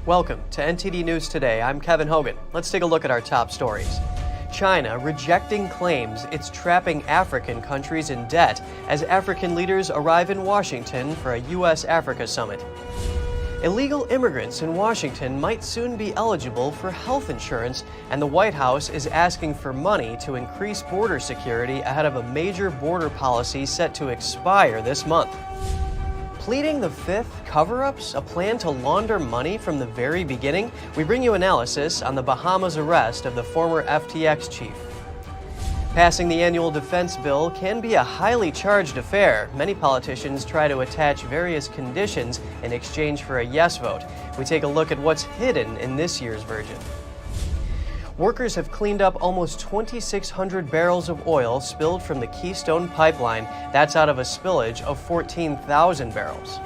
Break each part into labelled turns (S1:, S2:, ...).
S1: Welcome to NTD News Today. I'm Kevin Hogan. Let's take a look at our top stories. China rejecting claims it's trapping African countries in debt as African leaders arrive in Washington for a U.S.-Africa summit. Illegal immigrants in Washington might soon be eligible for health insurance, and the White House is asking for money to increase border security ahead of a major border policy set to expire this month. Pleading the fifth cover-ups, a plan to launder money from the very beginning? We bring you analysis on the Bahamas arrest of the former FTX chief. Passing the annual defense bill can be a highly charged affair. Many politicians try to attach various conditions in exchange for a yes vote. We take a look at what's hidden in this year's version. Workers have cleaned up almost 2,600 barrels of oil spilled from the Keystone pipeline. That's out of a spillage of 14,000 barrels.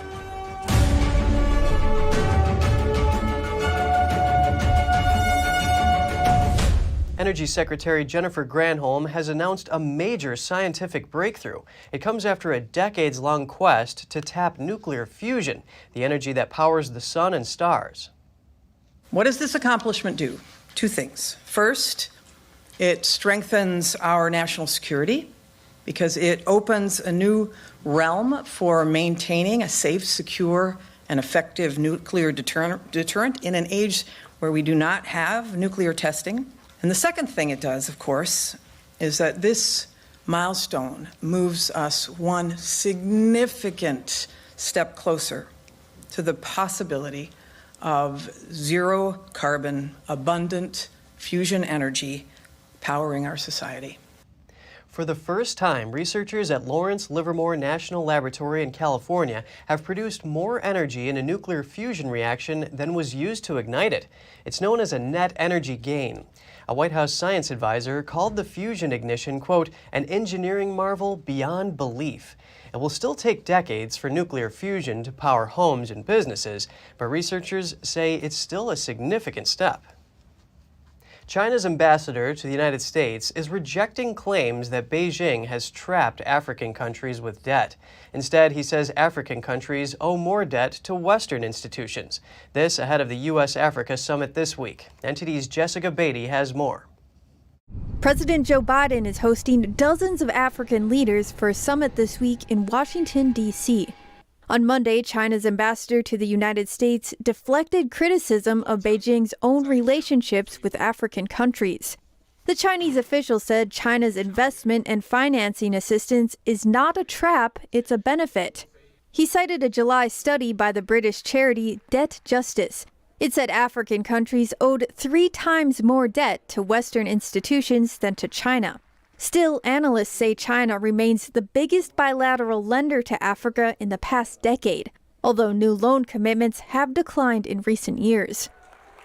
S1: Energy Secretary Jennifer Granholm has announced a major scientific breakthrough. It comes after a decades-long quest to tap nuclear fusion, the energy that powers the sun and stars.
S2: What does this accomplishment do? Two things. First, it strengthens our national security because it opens a new realm for maintaining a safe, secure, and effective nuclear deterrent in an age where we do not have nuclear testing. And the second thing it does, of course, is that this milestone moves us one significant step closer to the possibility of zero carbon, abundant fusion energy powering our society.
S1: For the first time, researchers at Lawrence Livermore National Laboratory in California have produced more energy in a nuclear fusion reaction than was used to ignite it. It's known as a net energy gain. A White House science advisor called the fusion ignition, quote, an engineering marvel beyond belief. It will still take decades for nuclear fusion to power homes and businesses, but researchers say it's still a significant step. China's ambassador to the United States is rejecting claims that Beijing has trapped African countries with debt. Instead, he says African countries owe more debt to Western institutions. This ahead of the U.S.-Africa summit this week. NTD's Jessica Beatty has more.
S3: President Joe Biden is hosting dozens of African leaders for a summit this week in Washington, D.C. On Monday, China's ambassador to the United States deflected criticism of Beijing's own relationships with African countries. The Chinese official said China's investment and financing assistance is not a trap, it's a benefit. He cited a July study by the British charity Debt Justice. It said African countries owed 3 times more debt to Western institutions than to China. Still, analysts say China remains the biggest bilateral lender to Africa in the past decade, although new loan commitments have declined in recent years.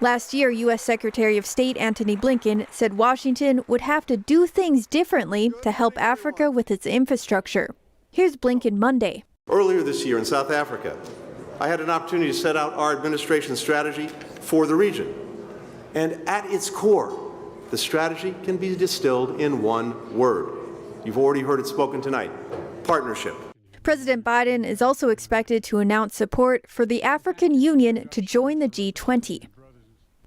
S3: Last year, U.S. Secretary of State Antony Blinken said Washington would have to do things differently to help Africa with its infrastructure. Here's Blinken Monday.
S4: Earlier this year in South Africa, I had an opportunity to set out our administration's strategy for the region. And at its core, the strategy can be distilled in one word. You've already heard it spoken tonight: partnership.
S3: President Biden is also expected to announce support for the African Union to join the G20.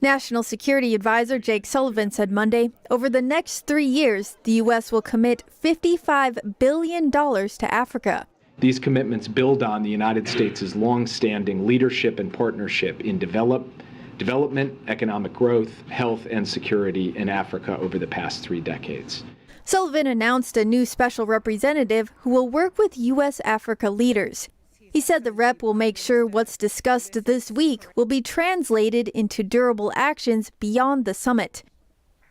S3: National Security Advisor Jake Sullivan said Monday, over the next 3 years, the U.S. will commit $55 billion to Africa.
S5: These commitments build on the United States' long-standing leadership and partnership in development, economic growth, health, and security in Africa over the past 3 decades.
S3: Sullivan announced a new special representative who will work with U.S.-Africa leaders. He said the rep will make sure what's discussed this week will be translated into durable actions beyond the summit.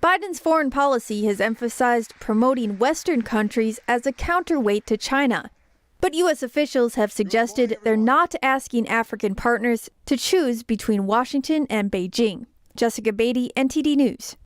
S3: Biden's foreign policy has emphasized promoting Western countries as a counterweight to China. But U.S. officials have suggested they're not asking African partners to choose between Washington and Beijing. Jessica Beatty, NTD News.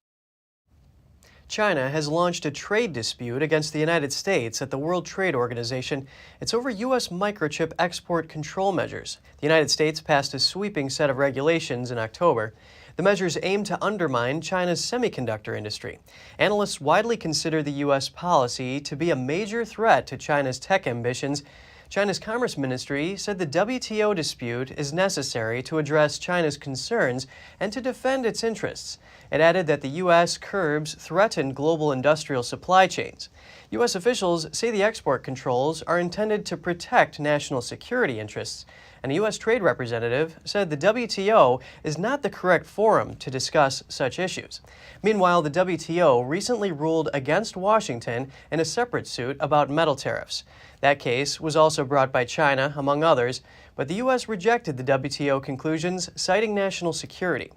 S1: China has launched a trade dispute against the United States at the World Trade Organization. It's over U.S. microchip export control measures. The United States passed a sweeping set of regulations in October. The measures aim to undermine China's semiconductor industry. Analysts widely consider the U.S. policy to be a major threat to China's tech ambitions. China's Commerce Ministry said the WTO dispute is necessary to address China's concerns and to defend its interests. It added that the U.S. curbs threatened global industrial supply chains. U.S. officials say the export controls are intended to protect national security interests. And a U.S. trade representative said the WTO is not the correct forum to discuss such issues. Meanwhile, the WTO recently ruled against Washington in a separate suit about metal tariffs. That case was also brought by China, among others, but the U.S. rejected the WTO conclusions, citing national security.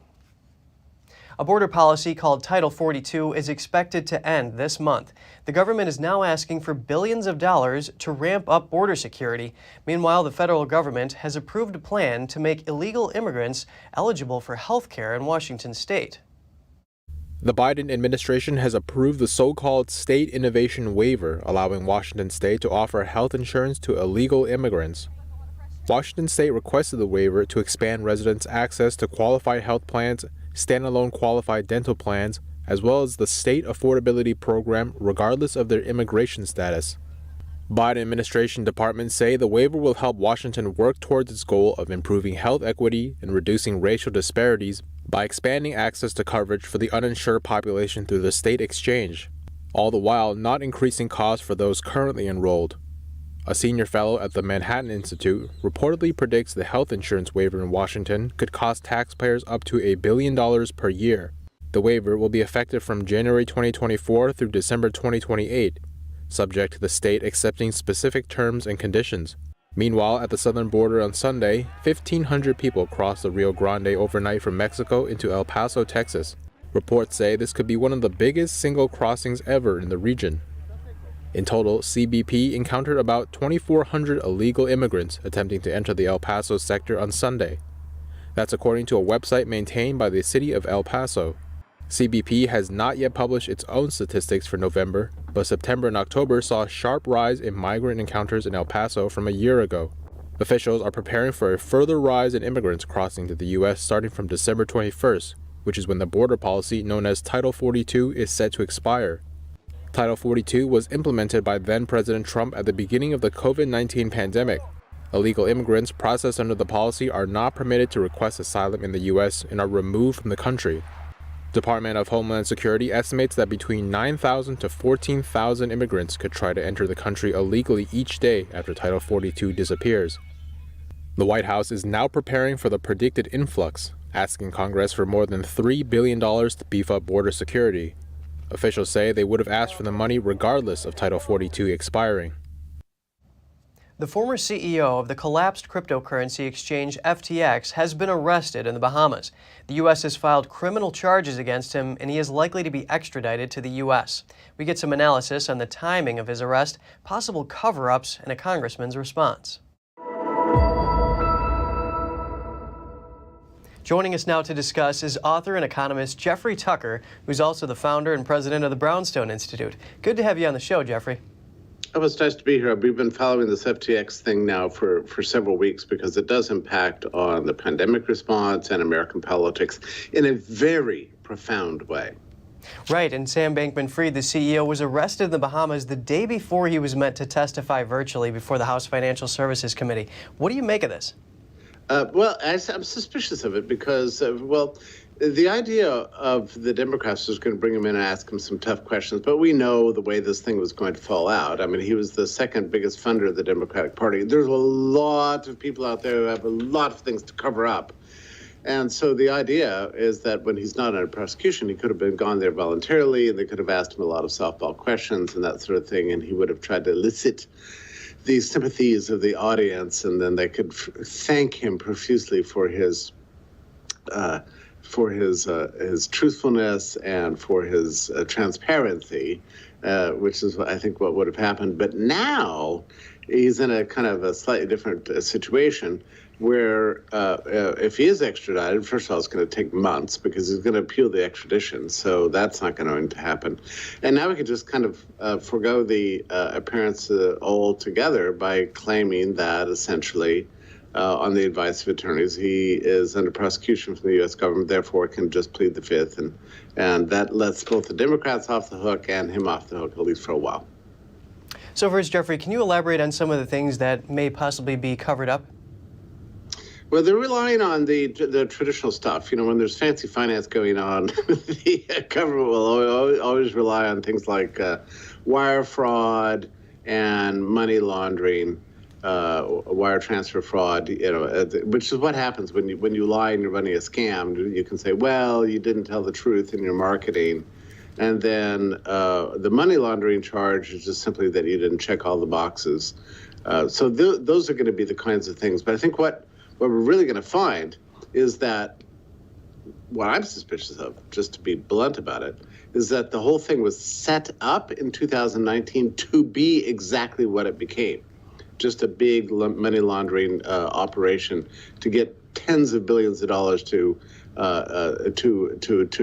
S1: A border policy called Title 42 is expected to end this month. The government is now asking for billions of dollars to ramp up border security. Meanwhile, the federal government has approved a plan to make illegal immigrants eligible for health care in Washington state.
S6: The Biden administration has approved the so-called State Innovation Waiver, allowing Washington state to offer health insurance to illegal immigrants. Washington state requested the waiver to expand residents' access to qualified health plans, standalone qualified dental plans, as well as the state affordability program regardless of their immigration status. Biden administration departments say the waiver will help Washington work towards its goal of improving health equity and reducing racial disparities by expanding access to coverage for the uninsured population through the state exchange, all the while not increasing costs for those currently enrolled. A senior fellow at the Manhattan Institute reportedly predicts the health insurance waiver in Washington could cost taxpayers up to $1 billion per year. The waiver will be effective from January 2024 through December 2028, subject to the state accepting specific terms and conditions. Meanwhile, at the southern border on Sunday, 1,500 people crossed the Rio Grande overnight from Mexico into El Paso, Texas. Reports say this could be one of the biggest single crossings ever in the region. In total, CBP encountered about 2,400 illegal immigrants attempting to enter the El Paso sector on Sunday. That's according to a website maintained by the city of El Paso. CBP has not yet published its own statistics for November, but September and October saw a sharp rise in migrant encounters in El Paso from a year ago. Officials are preparing for a further rise in immigrants crossing to the U.S. starting from December 21st, which is when the border policy known as Title 42 is set to expire. Title 42 was implemented by then-President Trump at the beginning of the COVID-19 pandemic. Illegal immigrants processed under the policy are not permitted to request asylum in the U.S. and are removed from the country. Department of Homeland Security estimates that between 9,000 to 14,000 immigrants could try to enter the country illegally each day after Title 42 disappears. The White House is now preparing for the predicted influx, asking Congress for more than $3 billion to beef up border security. Officials say they would have asked for the money regardless of Title 42 expiring.
S1: The former CEO of the collapsed cryptocurrency exchange FTX has been arrested in the Bahamas. The U.S. has filed criminal charges against him, and he is likely to be extradited to the U.S. We get some analysis on the timing of his arrest, possible cover-ups, and a congressman's response. Joining us now to discuss is author and economist Jeffrey Tucker, who's also the founder and president of the Brownstone Institute. Good to have you on the show, Jeffrey.
S7: Oh, it's nice to be here. We've been following this FTX thing now for several weeks because it does impact on the pandemic response and American politics in a very profound way.
S1: Right, and Sam Bankman-Fried, the CEO, was arrested in the Bahamas the day before he was meant to testify virtually before the House Financial Services Committee. What do you make of this?
S7: Well, I'm suspicious of it because, the idea of the Democrats was going to bring him in and ask him some tough questions, but we know the way this thing was going to fall out. I mean, he was the second biggest funder of the Democratic Party. There's a lot of people out there who have a lot of things to cover up. And so the idea is that when he's not under prosecution, he could have gone there voluntarily, and they could have asked him a lot of softball questions and that sort of thing, and he would have tried to elicit the sympathies of the audience, and then they could thank him profusely for his truthfulness and for his transparency, which is, I think, what would have happened. But now he's in a kind of a slightly different situation where if he is extradited, first of all, it's going to take months because he's going to appeal the extradition. So that's not going to happen. And now we could just kind of forego the appearance altogether by claiming that essentially on the advice of attorneys, he is under prosecution from the U.S. government, therefore can just plead the fifth. And that lets both the Democrats off the hook and him off the hook, at least for a while.
S1: So first, Jeffrey, can you elaborate on some of the things that may possibly be covered up?
S7: Well, they're relying on the traditional stuff. You know, when there's fancy finance going on, the government will always rely on things like wire fraud and money laundering, wire transfer fraud. You know, which is what happens when you lie and you're running a scam. You can say, well, you didn't tell the truth in your marketing. And then the money laundering charge is just simply that you didn't check all the boxes. So those are going to be the kinds of things. But I think what we're really going to find is that what I'm suspicious of, just to be blunt about it, is that the whole thing was set up in 2019 to be exactly what it became. Just a big money laundering operation to get tens of billions of dollars to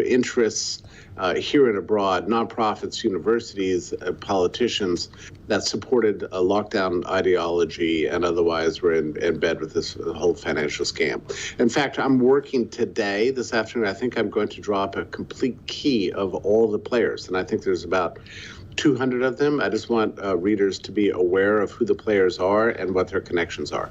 S7: interests here and abroad, nonprofits, universities, politicians that supported a lockdown ideology and otherwise were in bed with this whole financial scam. In fact, I'm working today, this afternoon, I think I'm going to draw up a complete key of all the players. And I think there's about 200 of them. I just want readers to be aware of who the players are and what their connections are.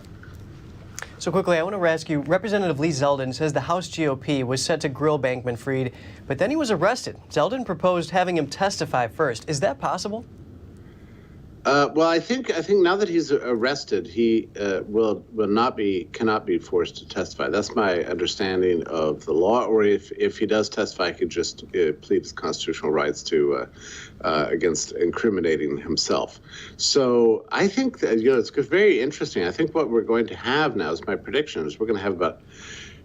S1: So quickly, I want to ask you, Representative Lee Zeldin says the House GOP was set to grill Bankman-Fried, but then he was arrested. Zeldin proposed having him testify first. Is that possible?
S7: Well, I think now that he's arrested, he cannot be forced to testify. That's my understanding of the law. Or if he does testify, he could just plead his constitutional rights to against incriminating himself. So I think that, it's very interesting. I think what we're going to have now, is my prediction, is we're going to have about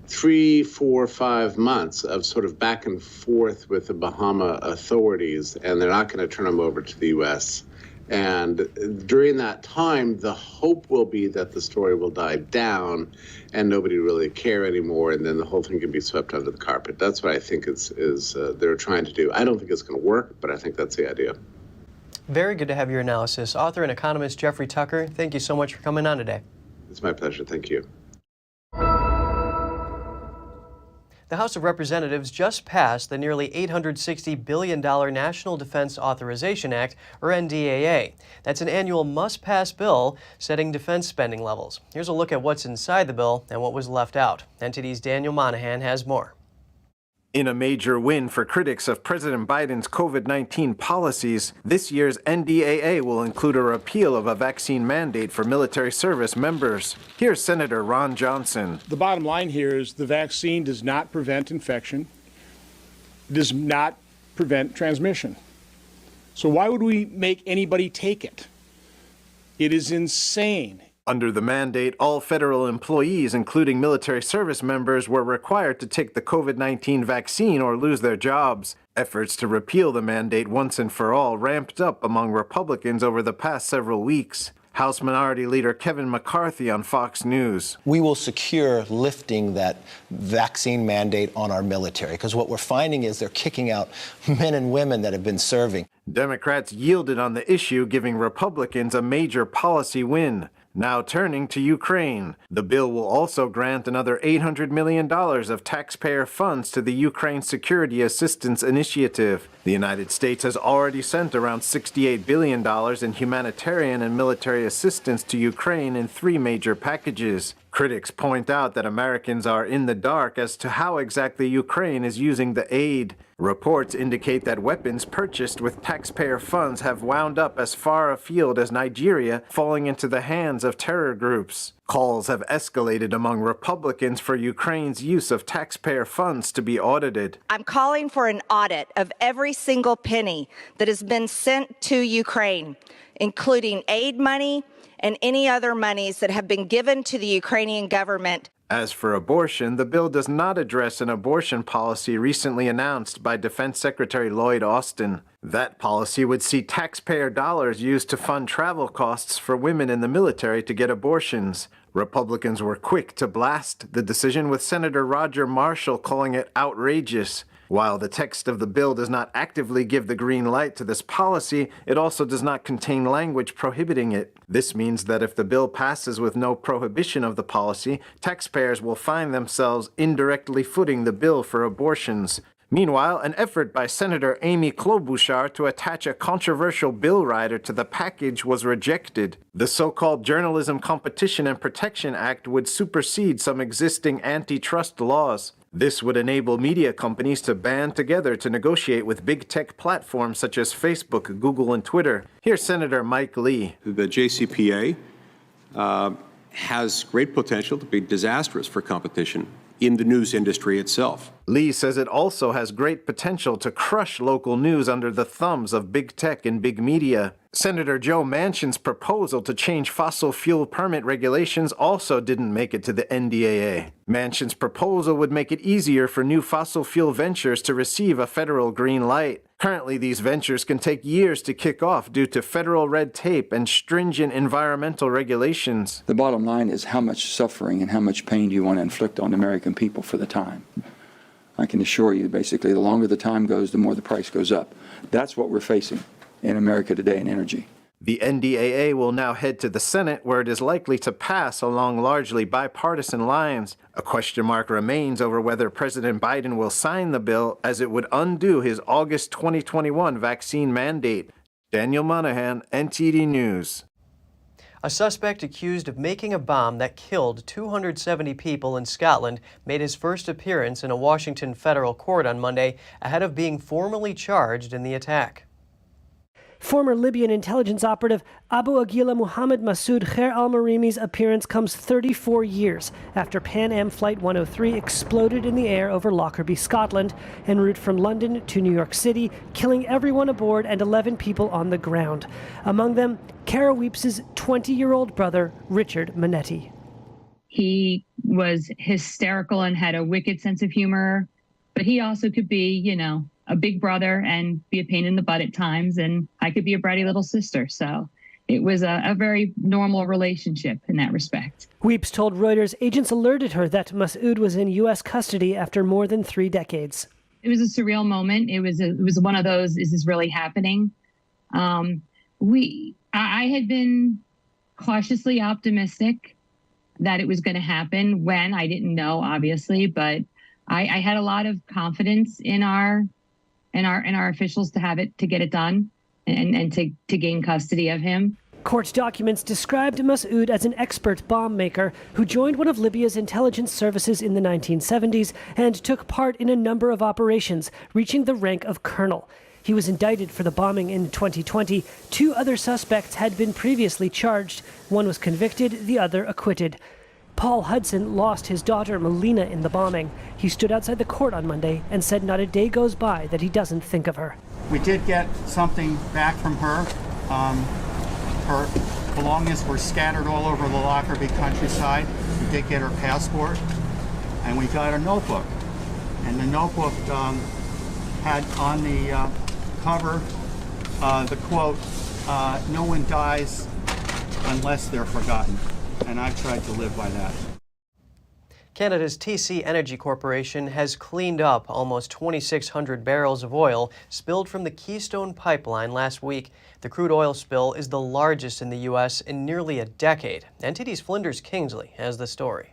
S7: 3, 4, 5 months of sort of back and forth with the Bahama authorities, and they're not going to turn him over to the U.S. And during that time, the hope will be that the story will die down and nobody really care anymore, and then the whole thing can be swept under the carpet. That's what I think they're trying to do. I don't think it's going to work, but I think that's the idea.
S1: Very good to have your analysis. Author and economist Jeffrey Tucker, thank you so much for coming on today.
S7: It's my pleasure. Thank you.
S1: The House of Representatives just passed the nearly $860 billion National Defense Authorization Act, or NDAA. That's an annual must-pass bill setting defense spending levels. Here's a look at what's inside the bill and what was left out. NTD's Daniel Monahan has more.
S8: In a major win for critics of President Biden's COVID-19 policies, this year's NDAA will include a repeal of a vaccine mandate for military service members. Here's Senator Ron Johnson.
S9: The bottom line here is the vaccine does not prevent infection, does not prevent transmission. So why would we make anybody take it? It is insane.
S8: Under the mandate, all federal employees, including military service members, were required to take the COVID-19 vaccine or lose their jobs. Efforts to repeal the mandate once and for all ramped up among Republicans over the past several weeks. House Minority Leader Kevin McCarthy on Fox News.
S10: We will secure lifting that vaccine mandate on our military, because what we're finding is they're kicking out men and women that have been serving.
S8: Democrats yielded on the issue, giving Republicans a major policy win. Now turning to Ukraine. The bill will also grant another $800 million of taxpayer funds to the Ukraine Security Assistance Initiative. The United States has already sent around $68 billion in humanitarian and military assistance to Ukraine in 3 major packages. Critics point out that Americans are in the dark as to how exactly Ukraine is using the aid. Reports indicate that weapons purchased with taxpayer funds have wound up as far afield as Nigeria, falling into the hands of terror groups. Calls have escalated among Republicans for Ukraine's use of taxpayer funds to be audited.
S11: I'm calling for an audit of every single penny that has been sent to Ukraine, including aid money and any other monies that have been given to the Ukrainian government.
S8: As for abortion, the bill does not address an abortion policy recently announced by Defense Secretary Lloyd Austin. That policy would see taxpayer dollars used to fund travel costs for women in the military to get abortions. Republicans were quick to blast the decision, with Senator Roger Marshall calling it outrageous. While the text of the bill does not actively give the green light to this policy, it also does not contain language prohibiting it. This means that if the bill passes with no prohibition of the policy, taxpayers will find themselves indirectly footing the bill for abortions. Meanwhile, an effort by Senator Amy Klobuchar to attach a controversial bill rider to the package was rejected. The so-called Journalism Competition and Protection Act would supersede some existing antitrust laws. This would enable media companies to band together to negotiate with big tech platforms such as Facebook, Google, and Twitter. Here's Senator Mike Lee.
S12: The JCPA has great potential to be disastrous for competition in the news industry itself.
S8: Lee says it also has great potential to crush local news under the thumbs of big tech and big media. Senator Joe Manchin's proposal to change fossil fuel permit regulations also didn't make it to the NDAA. Manchin's proposal would make it easier for new fossil fuel ventures to receive a federal green light. Currently, these ventures can take years to kick off due to federal red tape and stringent environmental regulations.
S13: The bottom line is how much suffering and how much pain do you want to inflict on the American people for the time? I can assure you, basically, the longer the time goes, the more the price goes up. That's what we're facing in America today in energy.
S8: The NDAA will now head to the Senate, where it is likely to pass along largely bipartisan lines. A question mark remains over whether President Biden will sign the bill, as it would undo his August 2021 vaccine mandate. Daniel Monahan, NTD News.
S1: A suspect accused of making a bomb that killed 270 people in Scotland made his first appearance in a Washington federal court on Monday ahead of being formally charged in the attack.
S14: Former Libyan intelligence operative Abu Aguila Muhammad Masoud Khair al-Marimi's appearance comes 34 years after Pan Am Flight 103 exploded in the air over Lockerbie, Scotland, en route from London to New York City, killing everyone aboard and 11 people on the ground. Among them, Kara Weeps's 20-year-old brother, Richard Manetti.
S15: He was hysterical and had a wicked sense of humor, but he also could be, a big brother and be a pain in the butt at times, and I could be a bratty little sister. So it was a very normal relationship in that respect.
S14: Weeps told Reuters agents alerted her that Masoud was in U.S. custody after more than 3 decades.
S15: It was a surreal moment. It was one of those, is this really happening? I had been cautiously optimistic that it was going to happen when I didn't know, obviously, but I had a lot of confidence in our officials to get it done and to gain custody of him.
S14: Court documents described Masoud as an expert bomb maker who joined one of Libya's intelligence services in the 1970s and took part in a number of operations, reaching the rank of colonel. He was indicted for the bombing in 2020. 2 other suspects had been previously charged. One was convicted, the other acquitted. Paul Hudson lost his daughter Melina in the bombing. He stood outside the court on Monday and said not a day goes by that he doesn't think of her.
S16: We did get something back from her. Her belongings were scattered all over the Lockerbie countryside. We did get her passport, and we got a notebook. And the notebook had on the cover the quote, "No one dies unless they're forgotten." And I've tried to live by that.
S1: Canada's TC Energy Corporation has cleaned up almost 2,600 barrels of oil spilled from the Keystone pipeline last week. The crude oil spill is the largest in the U.S. in nearly a decade. NTD's Flinders Kingsley has the story.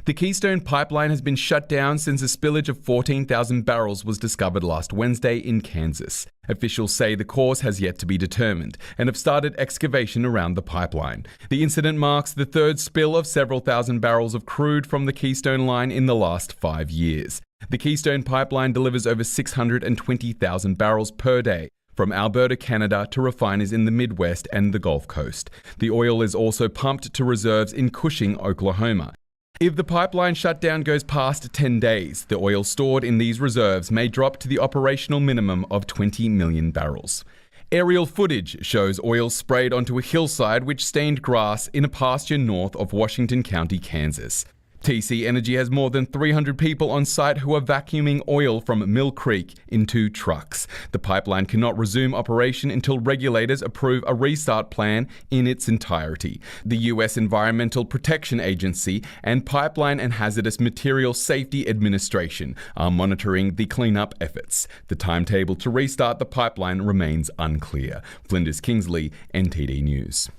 S17: The Keystone pipeline has been shut down since a spillage of 14,000 barrels was discovered last Wednesday in Kansas. Officials say the cause has yet to be determined and have started excavation around the pipeline. The incident marks the 3rd spill of several thousand barrels of crude from the Keystone line in the last 5 years. The Keystone pipeline delivers over 620,000 barrels per day from Alberta, Canada to refiners in the Midwest and the Gulf Coast. The oil is also pumped to reserves in Cushing, Oklahoma. If the pipeline shutdown goes past 10 days, the oil stored in these reserves may drop to the operational minimum of 20 million barrels. Aerial footage shows oil sprayed onto a hillside which stained grass in a pasture north of Washington County, Kansas. TC Energy has more than 300 people on site who are vacuuming oil from Mill Creek in 2 trucks. The pipeline cannot resume operation until regulators approve a restart plan in its entirety. The U.S. Environmental Protection Agency and Pipeline and Hazardous Materials Safety Administration are monitoring the cleanup efforts. The timetable to restart the pipeline remains unclear. Flinders Kingsley, NTD News.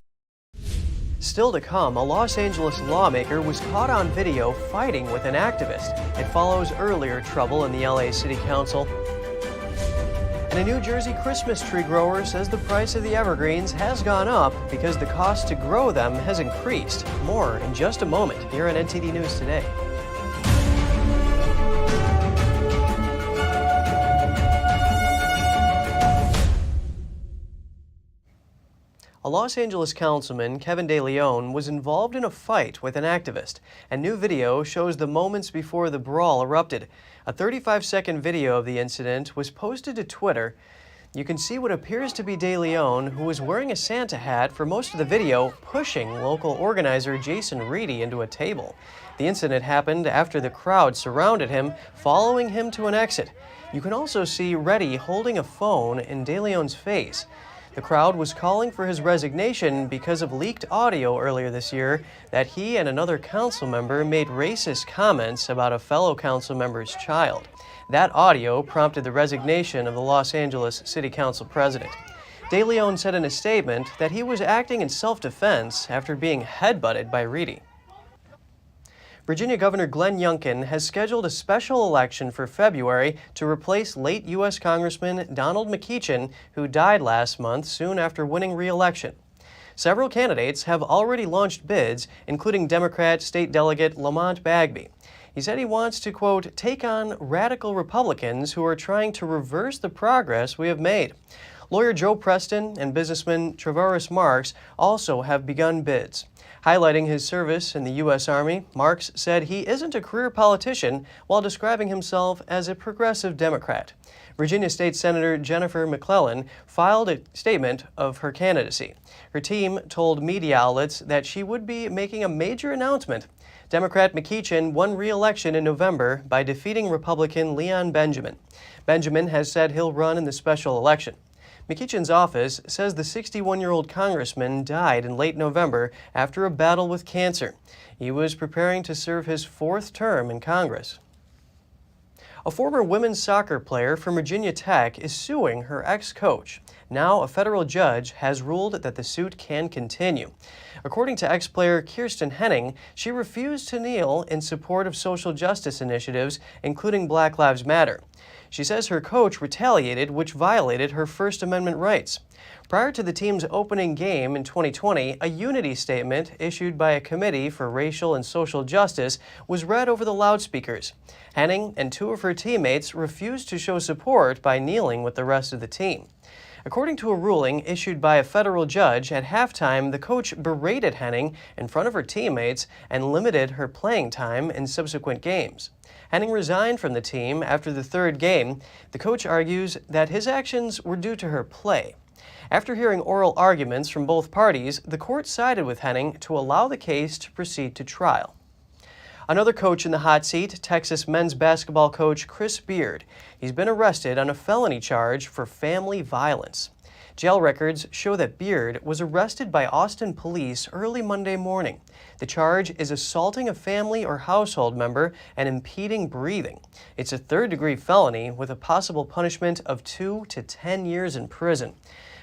S1: Still to come, a Los Angeles lawmaker was caught on video fighting with an activist. It follows earlier trouble in the LA City Council. And a New Jersey Christmas tree grower says the price of the evergreens has gone up because the cost to grow them has increased. More in just a moment here on NTD News Today. A Los Angeles councilman, Kevin De Leon, was involved in a fight with an activist. A new video shows the moments before the brawl erupted. A 35-second video of the incident was posted to Twitter. You can see what appears to be De Leon, who was wearing a Santa hat for most of the video, pushing local organizer Jason Reedy into a table. The incident happened after the crowd surrounded him, following him to an exit. You can also see Reedy holding a phone in De Leon's face. The crowd was calling for his resignation because of leaked audio earlier this year that he and another council member made racist comments about a fellow council member's child. That audio prompted the resignation of the Los Angeles City Council president. De Leon said in a statement that he was acting in self-defense after being headbutted by Reedy. Virginia Governor Glenn Youngkin has scheduled a special election for February to replace late U.S. Congressman Donald McEachin, who died last month soon after winning re-election. Several candidates have already launched bids, including Democrat State Delegate Lamont Bagby. He said he wants to, quote, take on radical Republicans who are trying to reverse the progress we have made. Lawyer Joe Preston and businessman Travaris Marks also have begun bids. Highlighting his service in the U.S. Army, Marks said he isn't a career politician while describing himself as a progressive Democrat. Virginia State Senator Jennifer McClellan filed a statement of her candidacy. Her team told media outlets that she would be making a major announcement. Democrat McEachin won re-election in November by defeating Republican Leon Benjamin. Benjamin has said he'll run in the special election. McEachin's office says the 61-year-old congressman died in late November after a battle with cancer. He was preparing to serve his fourth term in Congress. A former women's soccer player from Virginia Tech is suing her ex-coach. Now, a federal judge has ruled that the suit can continue. According to ex-player Kirsten Henning, she refused to kneel in support of social justice initiatives, including Black Lives Matter. She says her coach retaliated, which violated her First Amendment rights. Prior to the team's opening game in 2020, a unity statement issued by a committee for racial and social justice was read over the loudspeakers. Henning and two of her teammates refused to show support by kneeling with the rest of the team. According to a ruling issued by a federal judge, at halftime, the coach berated Henning in front of her teammates and limited her playing time in subsequent games. Henning resigned from the team after the third game. The coach argues that his actions were due to her play. After hearing oral arguments from both parties, the court sided with Henning to allow the case to proceed to trial. Another coach in the hot seat, Texas men's basketball coach Chris Beard. He's been arrested on a felony charge for family violence. Jail records show that Beard was arrested by Austin police early Monday morning. The charge is assaulting a family or household member and impeding breathing. It's a third-degree felony with a possible punishment of 2 to 10 years in prison.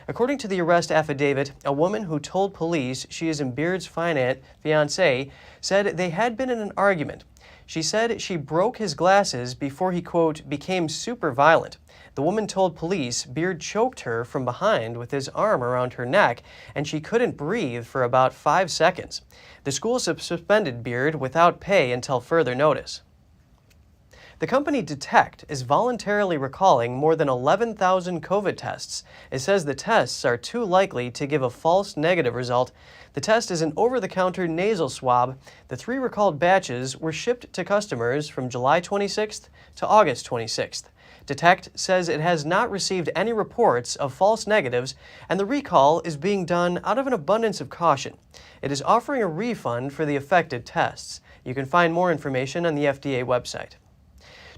S1: According to the arrest affidavit, a woman who told police she is Beard's fiancé said they had been in an argument. She said she broke his glasses before he, quote, became super violent. The woman told police Beard choked her from behind with his arm around her neck, and she couldn't breathe for about 5 seconds. The school suspended Beard without pay until further notice. The company Detect is voluntarily recalling more than 11,000 COVID tests. It says the tests are too likely to give a false negative result. The test is an over-the-counter nasal swab. The 3 recalled batches were shipped to customers from July 26th to August 26th. Detect says it has not received any reports of false negatives, and the recall is being done out of an abundance of caution. It is offering a refund for the affected tests. You can find more information on the FDA website.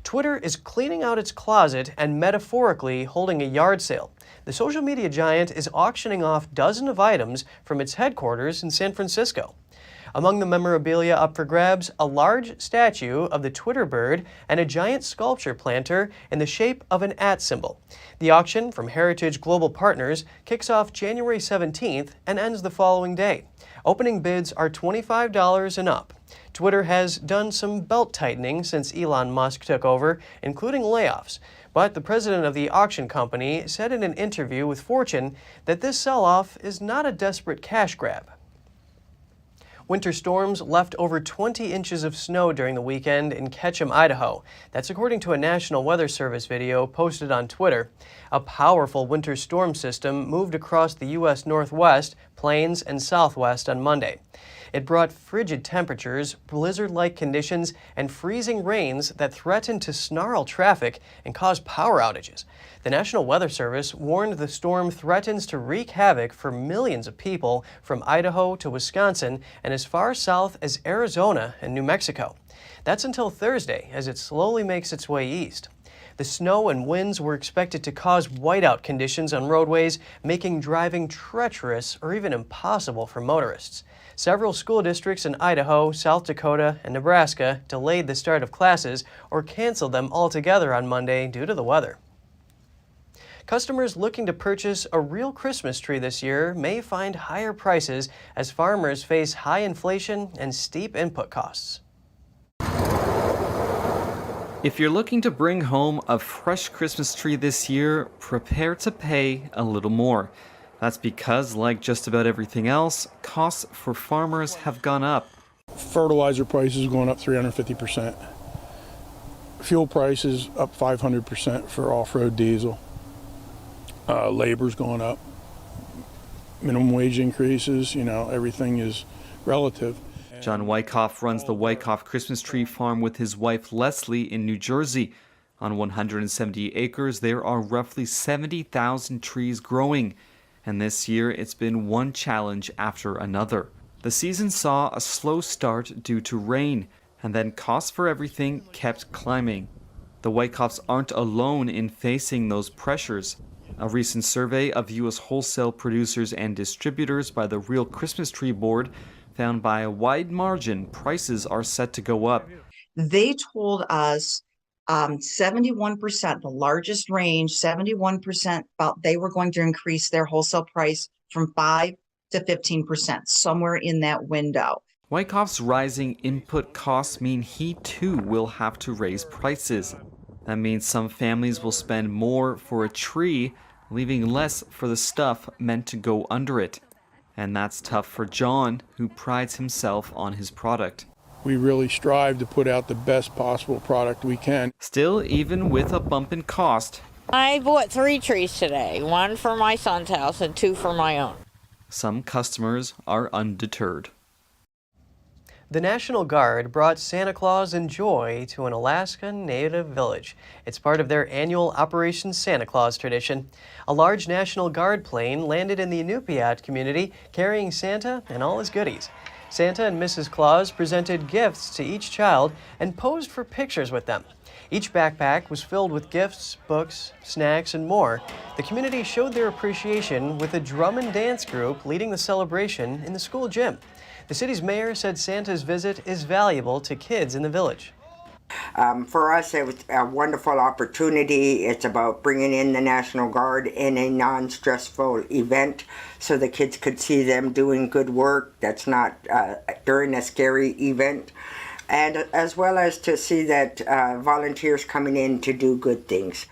S1: Twitter is cleaning out its closet and metaphorically holding a yard sale. The social media giant is auctioning off dozens of items from its headquarters in San Francisco. Among the memorabilia up for grabs, a large statue of the Twitter bird and a giant sculpture planter in the shape of an @ symbol. The auction from Heritage Global Partners kicks off January 17th and ends the following day. Opening bids are $25 and up. Twitter has done some belt-tightening since Elon Musk took over, including layoffs. But the president of the auction company said in an interview with Fortune that this sell-off is not a desperate cash grab. Winter storms left over 20 inches of snow during the weekend in Ketchum, Idaho. That's according to a National Weather Service video posted on Twitter. A powerful winter storm system moved across the U.S. Northwest, Plains, and Southwest on Monday. It brought frigid temperatures, blizzard-like conditions, and freezing rains that threatened to snarl traffic and cause power outages. The National Weather Service warned the storm threatens to wreak havoc for millions of people from Idaho to Wisconsin and as far south as Arizona and New Mexico. That's until Thursday, as it slowly makes its way east. The snow and winds were expected to cause whiteout conditions on roadways, making driving treacherous or even impossible for motorists. Several school districts in Idaho, South Dakota, and Nebraska delayed the start of classes or canceled them altogether on Monday due to the weather. Customers looking to purchase a real Christmas tree this year may find higher prices as farmers face high inflation and steep input costs.
S18: If you're looking to bring home a fresh Christmas tree this year, prepare to pay a little more. That's because, like just about everything else, costs for farmers have gone up.
S9: Fertilizer prices going up 350%. Fuel prices up 500% for off-road diesel. Labor's going up. Minimum wage increases, everything is relative.
S18: John Wyckoff runs the Wyckoff Christmas Tree Farm with his wife Leslie in New Jersey. On 170 acres, there are roughly 70,000 trees growing. And this year, it's been one challenge after another. The season saw a slow start due to rain, and then costs for everything kept climbing. The Wyckoffs aren't alone in facing those pressures. A recent survey of U.S. wholesale producers and distributors by the Real Christmas Tree Board found by a wide margin prices are set to go up.
S19: They told us 71%, the largest range, 71% felt they were going to increase their wholesale price from 5 to 15%, somewhere in that window.
S18: Wyckoff's rising input costs mean he too will have to raise prices. That means some families will spend more for a tree, leaving less for the stuff meant to go under it. And that's tough for John, who prides himself on his product.
S9: We really strive to put out the best possible product we can.
S18: Still, even with a bump in cost,
S20: I bought 3 trees today, 1 for my son's house and 2 for my own.
S18: Some customers are undeterred.
S1: The National Guard brought Santa Claus and joy to an Alaska Native village. It's part of their annual Operation Santa Claus tradition. A large National Guard plane landed in the Inupiat community carrying Santa and all his goodies. Santa and Mrs. Claus presented gifts to each child and posed for pictures with them. Each backpack was filled with gifts, books, snacks, and more. The community showed their appreciation with a drum and dance group leading the celebration in the school gym. The city's mayor said Santa's visit is valuable to kids in the village.
S21: For us, it was a wonderful opportunity. It's about bringing in the National Guard in a non-stressful event so the kids could see them doing good work that's not during a scary event, and as well as to see that volunteers coming in to do good things.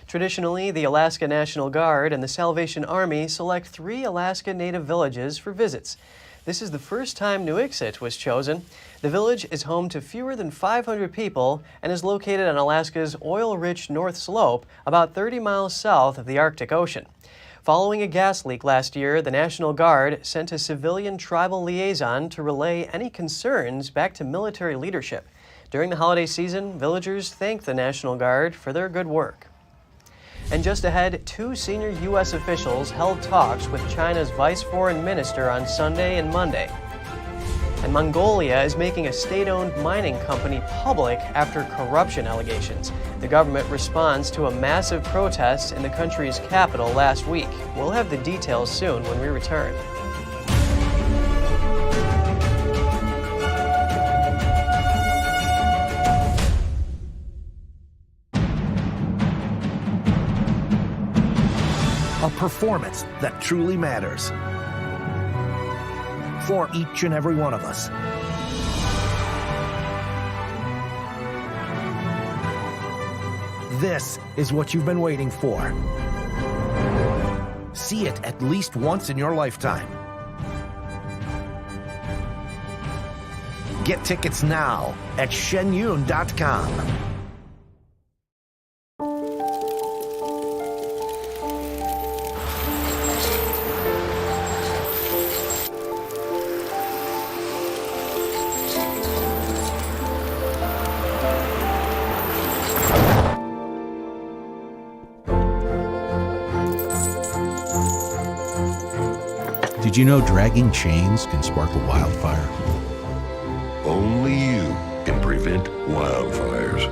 S1: Traditionally, the Alaska National Guard and the Salvation Army select 3 Alaska Native villages for visits. This is the first time Nuiqsut was chosen. The village is home to fewer than 500 people and is located on Alaska's oil-rich North Slope, about 30 miles south of the Arctic Ocean. Following a gas leak last year, the National Guard sent a civilian tribal liaison to relay any concerns back to military leadership. During the holiday season, villagers thanked the National Guard for their good work. And just ahead, 2 senior U.S. officials held talks with China's vice foreign minister on Sunday and Monday. And Mongolia is making a state-owned mining company public after corruption allegations. The government responds to a massive protest in the country's capital last week. We'll have the details soon when we return.
S22: A performance that truly matters.
S2: for each and every one of us. This is what you've been waiting for. See it at least once in your lifetime. Get tickets now at shenyun.com.
S22: Did you know dragging chains can spark a wildfire?
S23: Only you can prevent wildfires.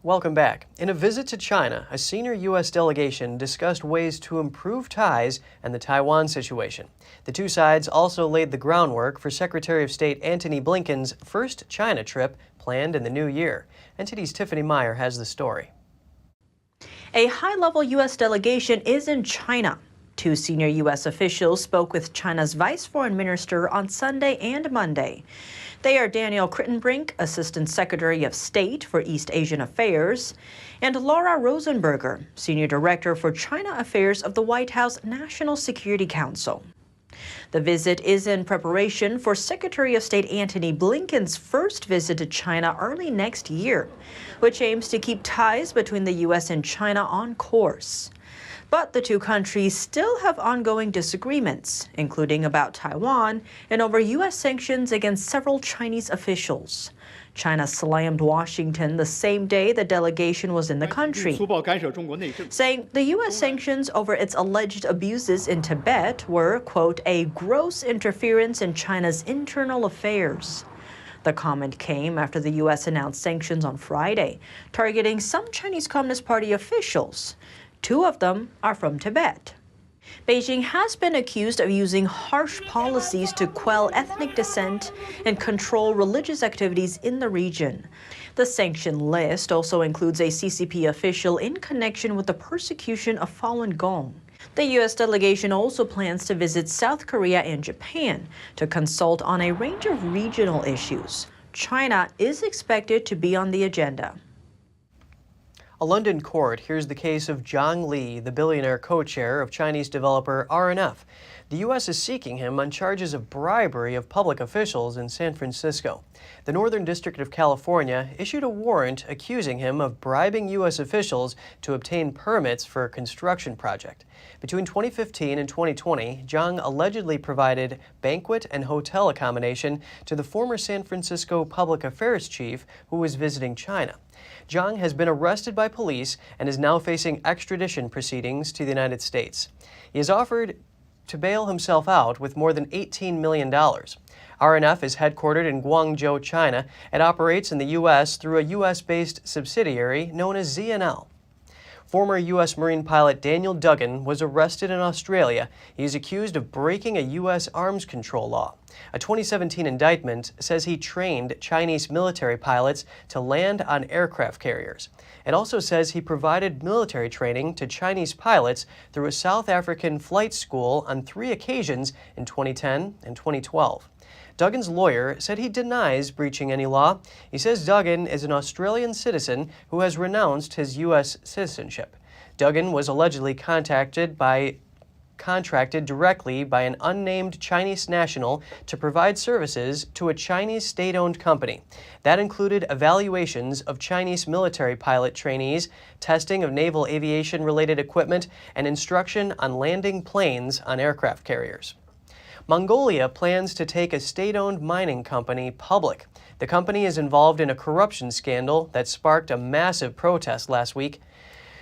S1: Welcome back. In a visit to China, a senior U.S. delegation discussed ways to improve ties and the Taiwan situation. The two sides also laid the groundwork for Secretary of State Antony Blinken's first China trip planned in the new year. NTD's Tiffany Meyer has the story.
S24: A high-level U.S. delegation is in China. Two senior U.S. officials spoke with China's Vice Foreign Minister on Sunday and Monday. They are Daniel Crittenbrink, Assistant Secretary of State for East Asian Affairs, and Laura Rosenberger, Senior Director for China Affairs of the White House National Security Council. The visit is in preparation for Secretary of State Antony Blinken's first visit to China early next year, which aims to keep ties between the U.S. and China on course. But the two countries still have ongoing disagreements, including about Taiwan and over U.S. sanctions against several Chinese officials. China slammed Washington the same day the delegation was in the country, saying the U.S. sanctions over its alleged abuses in Tibet were, quote, a gross interference in China's internal affairs. The comment came after the U.S. announced sanctions on Friday, targeting some Chinese Communist Party officials. Two of them are from Tibet. Beijing has been accused of using harsh policies to quell ethnic dissent and control religious activities in the region. The sanction list also includes a CCP official in connection with the persecution of Falun Gong. The U.S. delegation also plans to visit South Korea and Japan to consult on a range of regional issues. China is expected to be on the agenda.
S1: A London court hears the case of Zhang Li, the billionaire co-chair of Chinese developer RNF. The U.S. is seeking him on charges of bribery of public officials in San Francisco. The Northern District of California issued a warrant accusing him of bribing U.S. officials to obtain permits for a construction project. Between 2015 and 2020, Zhang allegedly provided banquet and hotel accommodation to the former San Francisco public affairs chief who was visiting China. Zhang has been arrested by police and is now facing extradition proceedings to the United States. He has offered to bail himself out with more than $18 million. RNF is headquartered in Guangzhou, China, and operates in the U.S. through a U.S.-based subsidiary known as ZNL. Former U.S. Marine pilot Daniel Duggan was arrested in Australia. He is accused of breaking a U.S. arms control law. A 2017 indictment says he trained Chinese military pilots to land on aircraft carriers. It also says he provided military training to Chinese pilots through a South African flight school on 3 occasions in 2010 and 2012. Duggan's lawyer said he denies breaching any law. He says Duggan is an Australian citizen who has renounced his U.S. citizenship. Duggan was allegedly contracted directly by an unnamed Chinese national to provide services to a Chinese state-owned company. That included evaluations of Chinese military pilot trainees, testing of naval aviation-related equipment, and instruction on landing planes on aircraft carriers. Mongolia plans to take a state-owned mining company public. The company is involved in a corruption scandal that sparked a massive protest last week.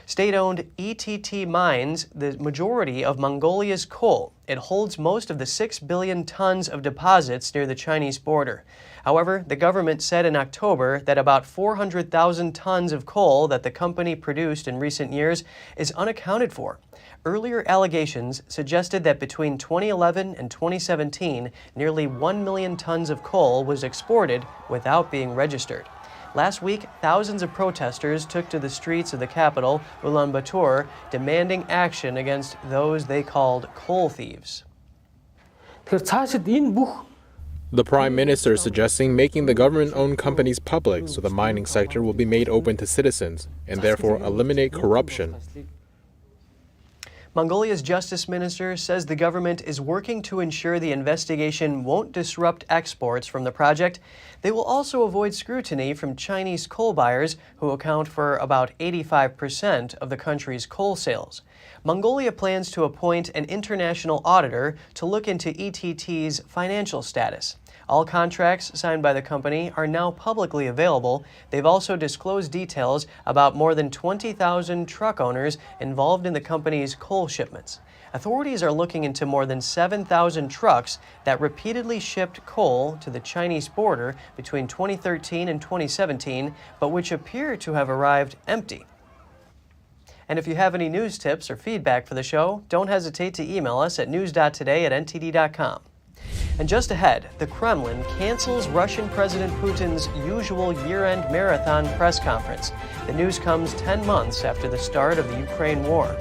S1: State-owned ETT mines the majority of Mongolia's coal. It holds most of the 6 billion tons of deposits near the Chinese border. However, the government said in October that about 400,000 tons of coal that the company produced in recent years is unaccounted for. Earlier allegations suggested that between 2011 and 2017, nearly 1 million tons of coal was exported without being registered. Last week, thousands of protesters took to the streets of the capital, Ulaanbaatar, demanding action against those they called coal thieves.
S3: The Prime Minister is suggesting making the government-owned companies public so the mining sector will be made open to citizens and therefore eliminate corruption.
S1: Mongolia's justice minister says the government is working to ensure the investigation won't disrupt exports from the project. They will also avoid scrutiny from Chinese coal buyers, who account for about 85% of the country's coal sales. Mongolia plans to appoint an international auditor to look into ETT's financial status. All contracts signed by the company are now publicly available. They've also disclosed details about more than 20,000 truck owners involved in the company's coal shipments. Authorities are looking into more than 7,000 trucks that repeatedly shipped coal to the Chinese border between 2013 and 2017, but which appear to have arrived empty. And if you have any news tips or feedback for the show, don't hesitate to email us at news.today@ntd.com. And just ahead, the Kremlin cancels Russian President Putin's usual year-end marathon press conference. The news comes 10 months after the start of the Ukraine war.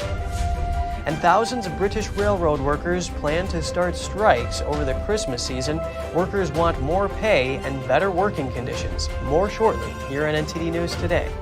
S1: And thousands of British railroad workers plan to start strikes over the Christmas season. Workers want more pay and better working conditions. More shortly here on NTD News Today.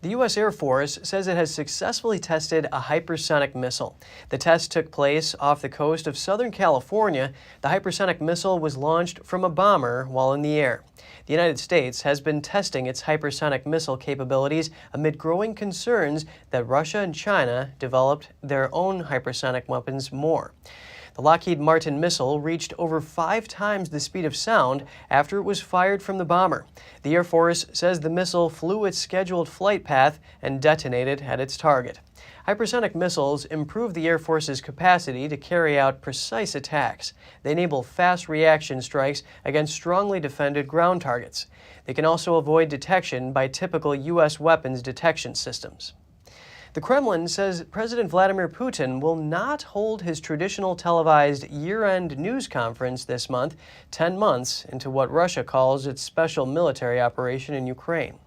S1: The U.S. Air Force says it has successfully tested a hypersonic missile. The test took place off the coast of Southern California. The hypersonic missile was launched from a bomber while in the air. The United States has been testing its hypersonic missile capabilities amid growing concerns that Russia and China developed their own hypersonic weapons more. The Lockheed Martin missile reached over 5 times the speed of sound after it was fired from the bomber. The Air Force says the missile flew its scheduled flight path and detonated at its target. Hypersonic missiles improve the Air Force's capacity to carry out precise attacks. They enable fast reaction strikes against strongly defended ground targets. They can also avoid detection by typical U.S. weapons detection systems. The Kremlin says President Vladimir Putin will not hold his traditional televised year-end news conference this month, 10 months into what Russia calls its special military operation in Ukraine.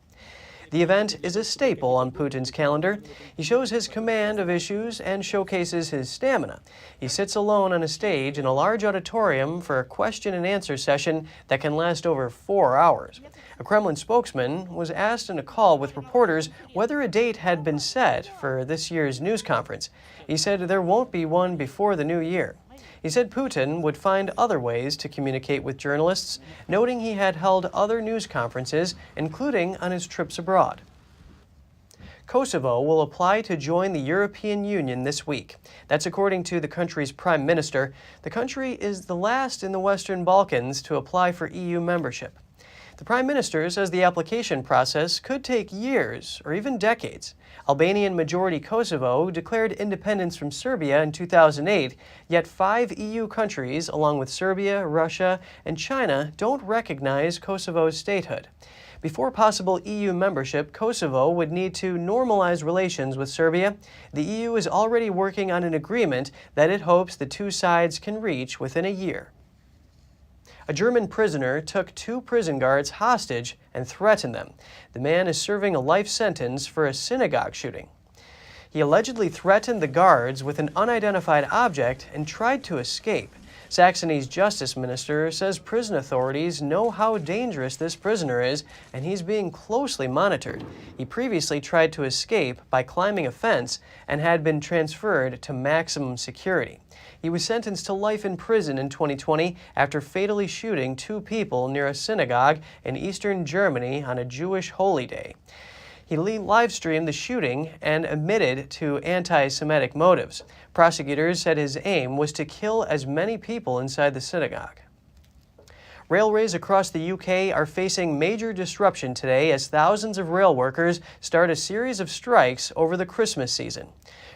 S1: The event is a staple on Putin's calendar. He shows his command of issues and showcases his stamina. He sits alone on a stage in a large auditorium for a question and answer session that can last over 4 hours. A Kremlin spokesman was asked in a call with reporters whether a date had been set for this year's news conference. He said there won't be one before the new year. He said Putin would find other ways to communicate with journalists, noting he had held other news conferences, including on his trips abroad. Kosovo will apply to join the European Union this week. That's according to the country's prime minister. The country is the last in the Western Balkans to apply for EU membership. The prime minister says the application process could take years or even decades. Albanian-majority Kosovo declared independence from Serbia in 2008, yet 5 EU countries, along with Serbia, Russia, and China, don't recognize Kosovo's statehood. Before possible EU membership, Kosovo would need to normalize relations with Serbia. The EU is already working on an agreement that it hopes the two sides can reach within a year. A German prisoner took 2 prison guards hostage and threatened them. The man is serving a life sentence for a synagogue shooting. He allegedly threatened the guards with an unidentified object and tried to escape. Saxony's justice minister says prison authorities know how dangerous this prisoner is, and he's being closely monitored. He previously tried to escape by climbing a fence and had been transferred to maximum security. He was sentenced to life in prison in 2020 after fatally shooting 2 people near a synagogue in eastern Germany on a Jewish holy day. He live-streamed the shooting and admitted to anti-Semitic motives. Prosecutors said his aim was to kill as many people inside the synagogue. Railways across the UK are facing major disruption today as thousands of rail workers start a series of strikes over the Christmas season.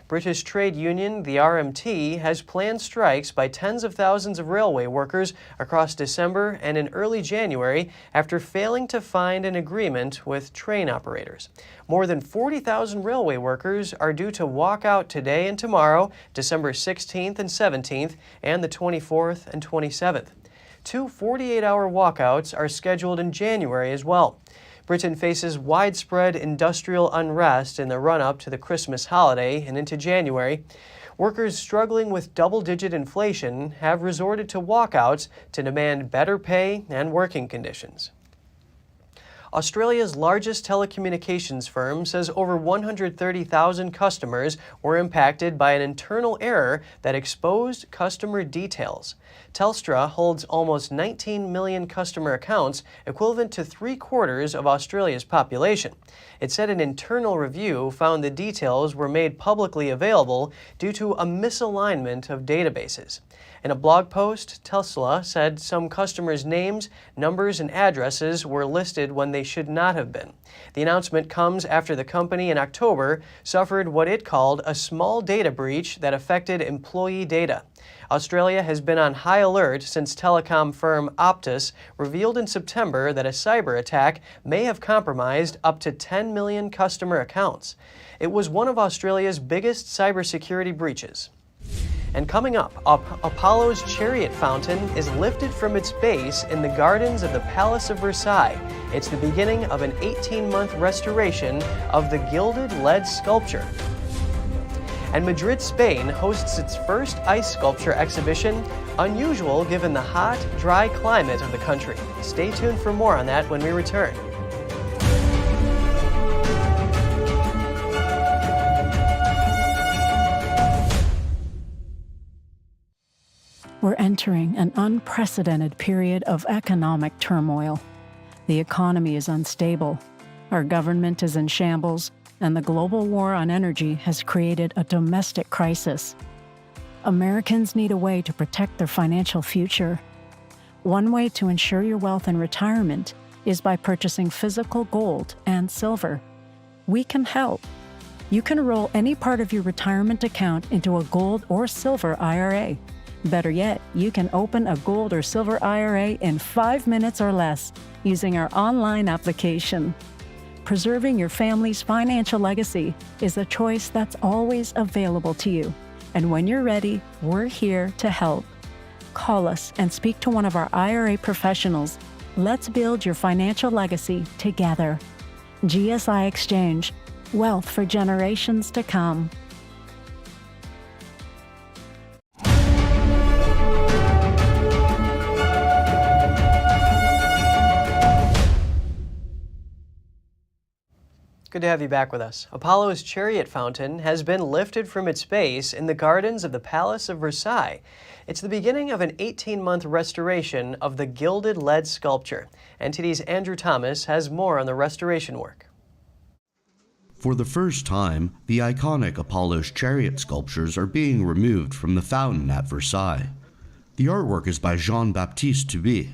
S1: British trade union, the RMT, has planned strikes by tens of thousands of railway workers across December and in early January after failing to find an agreement with train operators. More than 40,000 railway workers are due to walk out today and tomorrow, December 16th and 17th, and the 24th and 27th. Two 48-hour walkouts are scheduled in January as well. Britain faces widespread industrial unrest in the run-up to the Christmas holiday and into January. Workers struggling with double-digit inflation have resorted to walkouts to demand better pay and working conditions. Australia's largest telecommunications firm says over 130,000 customers were impacted by an internal error that exposed customer details. Telstra holds almost 19 million customer accounts, equivalent to 3/4 of Australia's population. It said an internal review found the details were made publicly available due to a misalignment of databases. In a blog post, Telstra said some customers' names, numbers, and addresses were listed when they should not have been. The announcement comes after the company in October suffered what it called a small data breach that affected employee data. Australia has been on high alert since telecom firm Optus revealed in September that a cyber attack may have compromised up to 10 million customer accounts. It was one of Australia's biggest cybersecurity breaches. And coming up, Apollo's Chariot fountain is lifted from its base in the gardens of the Palace of Versailles. It's the beginning of an 18-month restoration of the gilded lead sculpture. And Madrid, Spain hosts its first ice sculpture exhibition, unusual given the hot, dry climate of the country. Stay tuned for more on that when we return.
S4: We're entering an unprecedented period of economic turmoil. The economy is unstable, our government is in shambles, and the global war on energy has created a domestic crisis. Americans need a way to protect their financial future. One way to ensure your wealth in retirement is by purchasing physical gold and silver. We can help. You can roll any part of your retirement account into a gold or silver IRA. Better yet, you can open a gold or silver IRA in 5 minutes or less using our online application. Preserving your family's financial legacy is a choice that's always available to you. And when you're ready, we're here to help. Call us and speak to one of our IRA professionals. Let's build your financial legacy together. GSI Exchange, wealth for generations to come.
S1: Good to have you back with us. Apollo's Chariot fountain has been lifted from its base in the gardens of the Palace of Versailles. It's the beginning of an 18-month restoration of the gilded lead sculpture. NTD's Andrew Thomas has more on the restoration work.
S5: For the first time, the iconic Apollo's Chariot sculptures are being removed from the fountain at Versailles. The artwork is by Jean-Baptiste Touby.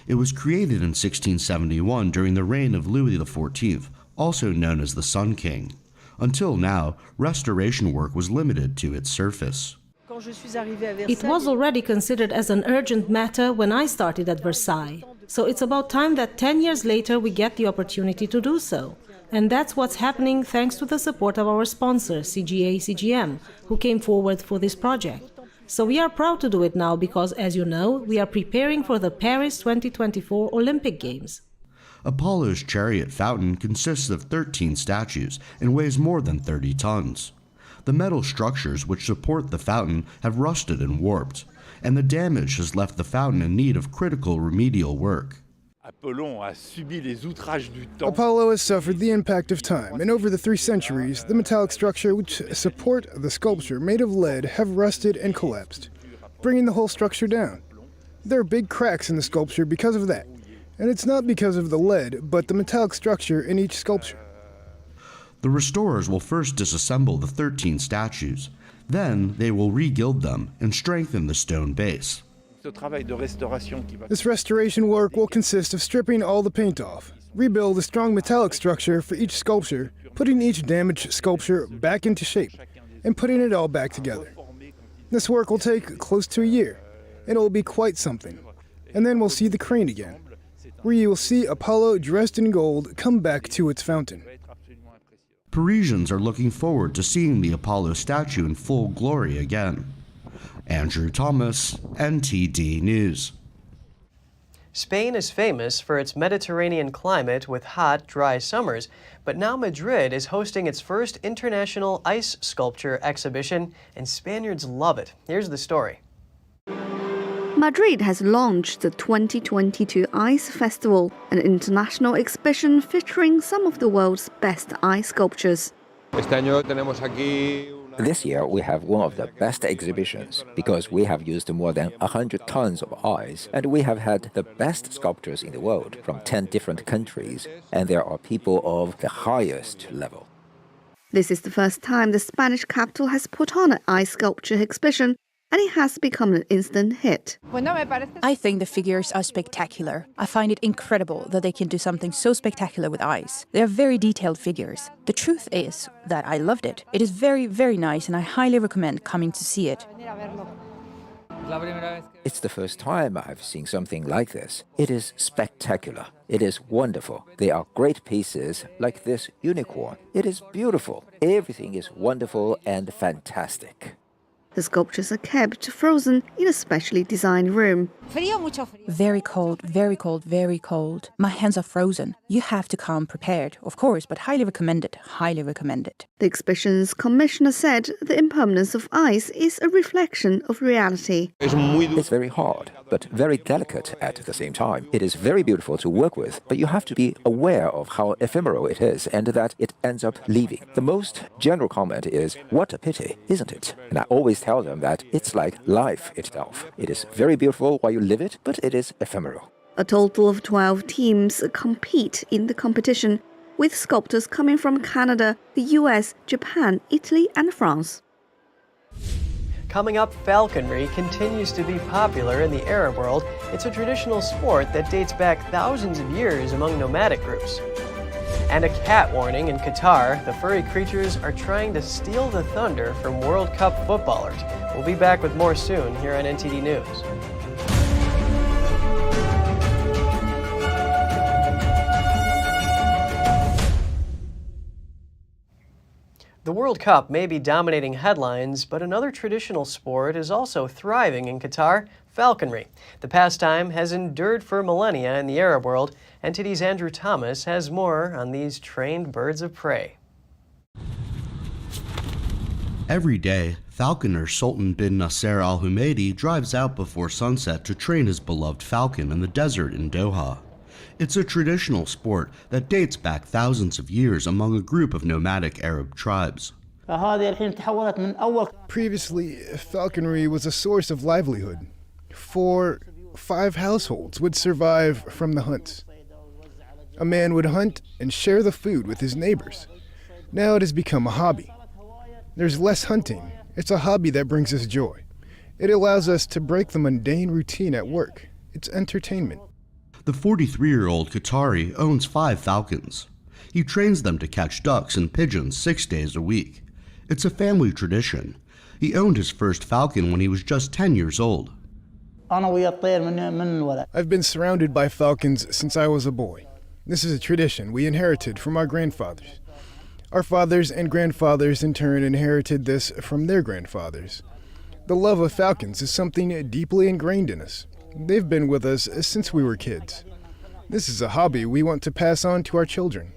S5: It was created in 1671 during the reign of Louis XIV, also known as the Sun King. Until now, restoration work was limited to its surface.
S6: It was already considered as an urgent matter when I started at Versailles. So it's about time that 10 years later we get the opportunity to do so. And that's what's happening thanks to the support of our sponsor, CGA-CGM, who came forward for this project. So we are proud to do it now because, as you know, we are preparing for the Paris 2024 Olympic Games.
S5: Apollo's Chariot fountain consists of 13 statues and weighs more than 30 tons. The metal structures which support the fountain have rusted and warped, and the damage has left the fountain in need of critical remedial work.
S7: Apollo has suffered the impact of time, and over the 3 centuries, the metallic structure which support the sculpture made of lead have rusted and collapsed, bringing the whole structure down. There are big cracks in the sculpture because of that. And it's not because of the lead, but the metallic structure in each sculpture.
S5: The restorers will first disassemble the 13 statues. Then they will re-gild them and strengthen the stone base.
S7: This restoration work will consist of stripping all the paint off, rebuild a strong metallic structure for each sculpture, putting each damaged sculpture back into shape, and putting it all back together. This work will take close to a year, and it will be quite something. And then we'll see the crane again, where you will see Apollo dressed in gold come back to its fountain.
S5: Parisians are looking forward to seeing the Apollo statue in full glory again. Andrew Thomas, NTD News.
S1: Spain is famous for its Mediterranean climate with hot, dry summers, but now Madrid is hosting its first international ice sculpture exhibition, and Spaniards love it. Here's the story.
S10: Madrid has launched the 2022 Ice Festival, an international exhibition featuring some of the world's best ice sculptures.
S11: This year, we have one of the best exhibitions because we have used more than 100 tons of ice, and we have had the best sculptors in the world from 10 different countries, and there are people of the highest level.
S10: This is the first time the Spanish capital has put on an ice sculpture exhibition, and it has become an instant hit.
S12: I think the figures are spectacular. I find it incredible that they can do something so spectacular with ice. They are very detailed figures. The truth is that I loved it. It is very, very nice, and I highly recommend coming to see it.
S11: It's the first time I've seen something like this. It is spectacular. It is wonderful. They are great pieces, like this unicorn. It is beautiful. Everything is wonderful and fantastic.
S10: The sculptures are kept frozen in a specially designed room.
S12: Very cold, very cold, very cold. My hands are frozen. You have to come prepared, of course, but highly recommended, highly recommended.
S10: The exhibition's commissioner said the impermanence of ice is a reflection of reality.
S11: It's very hard, but very delicate at the same time. It is very beautiful to work with, but you have to be aware of how ephemeral it is and that it ends up leaving. The most general comment is, what a pity, isn't it? And I always tell them that it's like life itself. It is very beautiful while you live it, but it is ephemeral.
S10: A total of 12 teams compete in the competition, with sculptors coming from Canada, the US, Japan, Italy, and France.
S1: Coming up, falconry continues to be popular in the Arab world. It's a traditional sport that dates back thousands of years among nomadic groups. And a cat warning in Qatar. The furry creatures are trying to steal the thunder from World Cup footballers. We'll be back with more soon here on NTD News. The World Cup may be dominating headlines, but another traditional sport is also thriving in Qatar, falconry. The pastime has endured for millennia in the Arab world. NTD's Andrew Thomas has more on these trained birds of prey.
S5: Every day, falconer Sultan bin Nasser Al Humaydi drives out before sunset to train his beloved falcon in the desert in Doha. It's a traditional sport that dates back thousands of years among a group of nomadic Arab tribes.
S7: Previously, falconry was a source of livelihood. 4-5 households would survive from the hunts. A man would hunt and share the food with his neighbors. Now it has become a hobby. There's less hunting. It's a hobby that brings us joy. It allows us to break the mundane routine at work. It's entertainment.
S5: The 43-year-old Qatari owns 5 falcons. He trains them to catch ducks and pigeons 6 days a week. It's a family tradition. He owned his first falcon when he was just 10 years old.
S7: I've been surrounded by falcons since I was a boy. This is a tradition we inherited from our grandfathers. Our fathers and grandfathers in turn inherited this from their grandfathers. The love of falcons is something deeply ingrained in us. They've been with us since we were kids. This is a hobby we want to pass on to our children.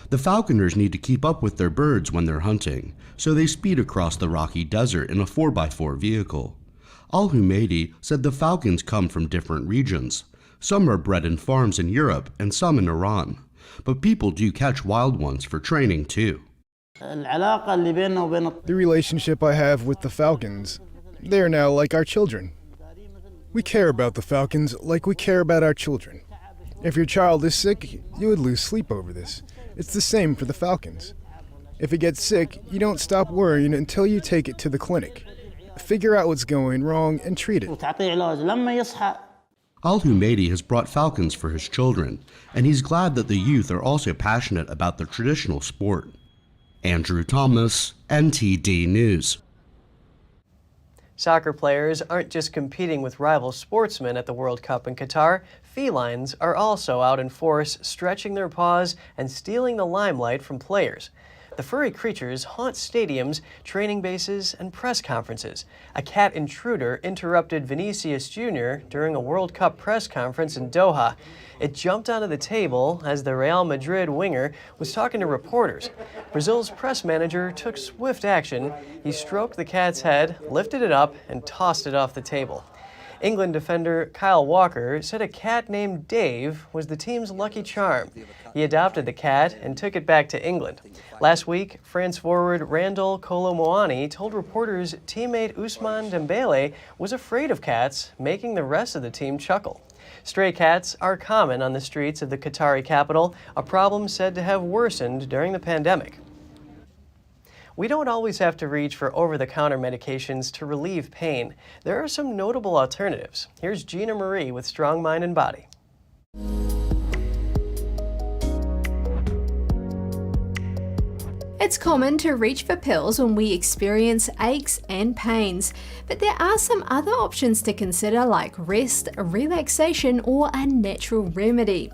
S5: The falconers need to keep up with their birds when they're hunting, so they speed across the rocky desert in a 4x4 vehicle. Al Humaydi said the falcons come from different regions. Some are bred in farms in Europe and some in Iran. But people do catch wild ones for training too.
S7: The relationship I have with the falcons, they are now like our children. We care about the falcons like we care about our children. If your child is sick, you would lose sleep over this. It's the same for the falcons. If it gets sick, you don't stop worrying until you take it to the clinic. figure out what's going wrong, and treat it.
S5: Al-Humaidi has brought falcons for his children, and he's glad that the youth are also passionate about the traditional sport. Andrew Thomas, NTD News.
S1: Soccer players aren't just competing with rival sportsmen at the World Cup in Qatar. Felines are also out in force, stretching their paws and stealing the limelight from players. The furry creatures haunt stadiums, training bases, and press conferences. A cat intruder interrupted Vinicius Jr. during a World Cup press conference in Doha. It jumped onto the table as the Real Madrid winger was talking to reporters. Brazil's press manager took swift action. He stroked the cat's head, lifted it up, and tossed it off the table. England defender Kyle Walker said a cat named Dave was the team's lucky charm. He adopted the cat and took it back to England. Last week, France forward Randall Kolo Muani told reporters teammate Ousmane Dembele was afraid of cats, making the rest of the team chuckle. Stray cats are common on the streets of the Qatari capital, a problem said to have worsened during the pandemic. We don't always have to reach for over-the-counter medications to relieve pain. There are some notable alternatives. Here's Gina Marie with Strong Mind and Body.
S8: It's common to reach for pills when we experience aches and pains, but there are some other options to consider like rest, relaxation, or a natural remedy.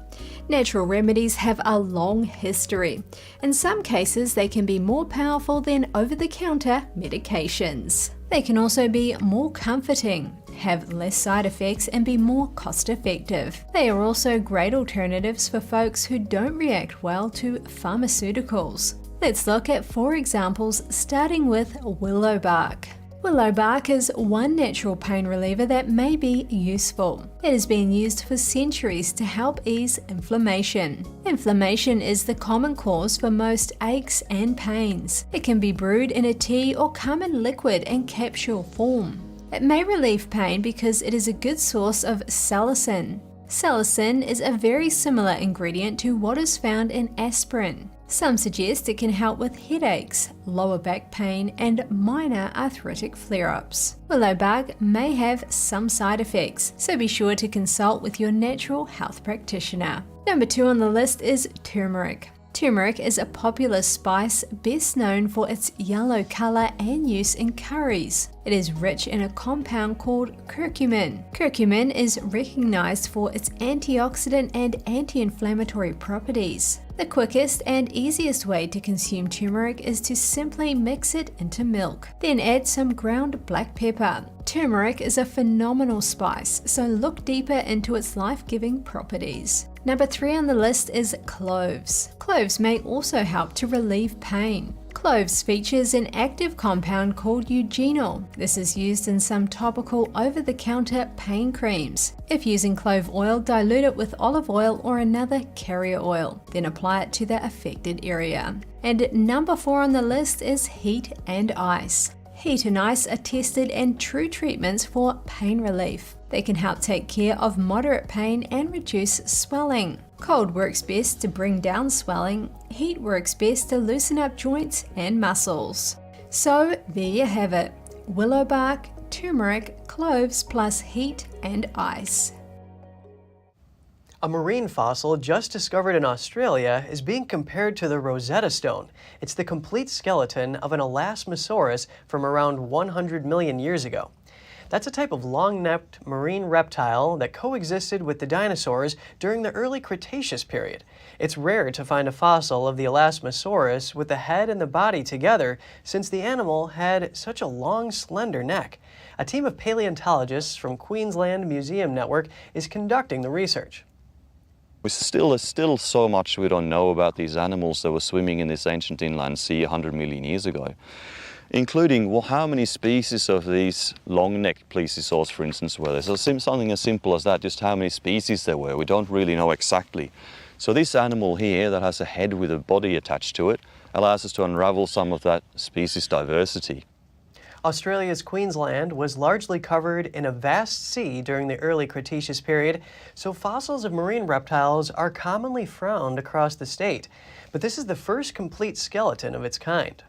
S8: Natural remedies have a long history. In some cases, they can be more powerful than over-the-counter medications. They can also be more comforting, have less side effects, and be more cost-effective. They are also great alternatives for folks who don't react well to pharmaceuticals. Let's look at 4 examples, starting with willow bark. Willow bark is one natural pain reliever that may be useful. It has been used for centuries to help ease inflammation. Inflammation is the common cause for most aches and pains. It can be brewed in a tea or come in liquid and capsule form. It may relieve pain because it is a good source of salicin. Salicin is a very similar ingredient to what is found in aspirin. Some suggest it can help with headaches, lower back pain, and minor arthritic flare-ups. Willow bark may have some side effects, so be sure to consult with your natural health practitioner. Number 2 on the list is turmeric. Turmeric is a popular spice best known for its yellow color and use in curries. It is rich in a compound called curcumin. Curcumin is recognized for its antioxidant and anti-inflammatory properties. The quickest and easiest way to consume turmeric is to simply mix it into milk. Then add some ground black pepper. Turmeric is a phenomenal spice, so look deeper into its life-giving properties. Number 3 on the list is cloves. Cloves may also help to relieve pain. Cloves features an active compound called eugenol. This is used in some topical over-the-counter pain creams. If using clove oil, dilute it with olive oil or another carrier oil, then apply it to the affected area. And number 4 on the list is heat and ice. Heat and ice are tested and true treatments for pain relief. They can help take care of moderate pain and reduce swelling. Cold works best to bring down swelling. Heat works best to loosen up joints and muscles. So there you have it. Willow bark, turmeric, cloves plus heat and ice.
S1: A marine fossil just discovered in Australia is being compared to the Rosetta Stone. It's the complete skeleton of an Elasmosaurus from around 100 million years ago. That's a type of long-necked marine reptile that coexisted with the dinosaurs during the early Cretaceous period. It's rare to find a fossil of the Elasmosaurus with the head and the body together, since the animal had such a long, slender neck. A team of paleontologists from Queensland Museum Network is conducting the research.
S13: There's still so much we don't know about these animals that were swimming in this ancient inland sea 100 million years ago, including how many species of these long-necked plesiosaurs, for instance, were there. So something as simple as that, just how many species there were, we don't really know exactly. So this animal here that has a head with a body attached to it allows us to unravel some of that species diversity.
S1: Australia's Queensland was largely covered in a vast sea during the early Cretaceous period, so fossils of marine reptiles are commonly found across the state. But this is the first complete skeleton of its kind.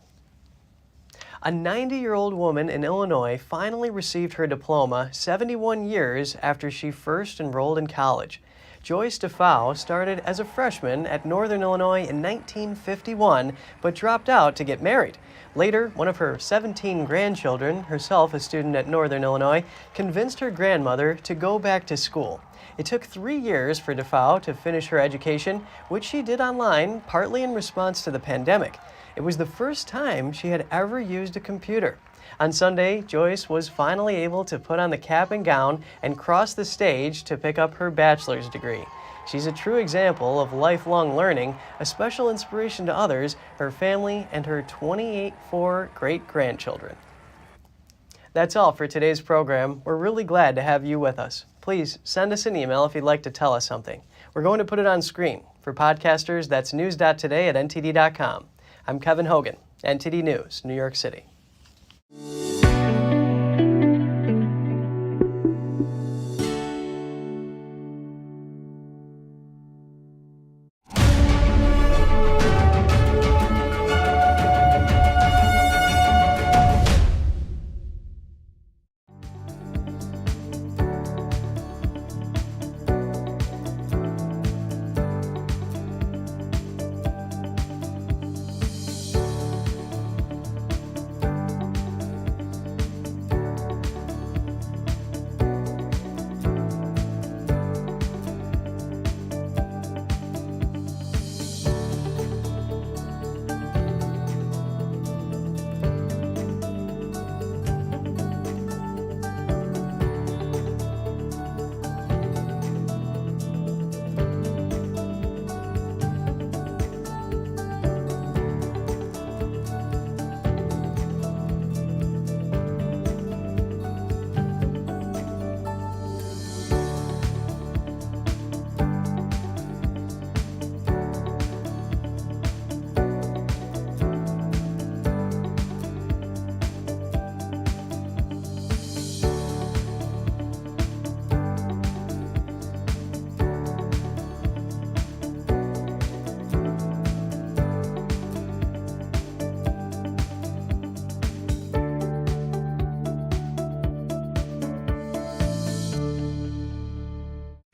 S1: A 90-year-old woman in Illinois finally received her diploma 71 years after she first enrolled in college. Joyce DeFau started as a freshman at Northern Illinois in 1951, but dropped out to get married. Later, one of her 17 grandchildren, herself a student at Northern Illinois, convinced her grandmother to go back to school. It took 3 years for DeFau to finish her education, which she did online, partly in response to the pandemic. It was the first time she had ever used a computer. On Sunday, Joyce was finally able to put on the cap and gown and cross the stage to pick up her bachelor's degree. She's a true example of lifelong learning, a special inspiration to others, her family, and her 28 great-grandchildren. That's all for today's program. We're really glad to have you with us. Please send us an email if you'd like to tell us something. We're going to put it on screen. For podcasters, that's news.today@ntd.com. I'm Kevin Hogan, NTD News, New York City.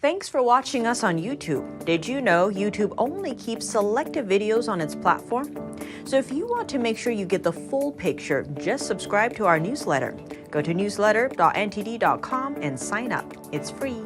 S24: Thanks for watching us on YouTube. Did you know YouTube only keeps selective videos on its platform? So if you want to make sure you get the full picture, just subscribe to our newsletter. Go to newsletter.ntd.com and sign up. It's free.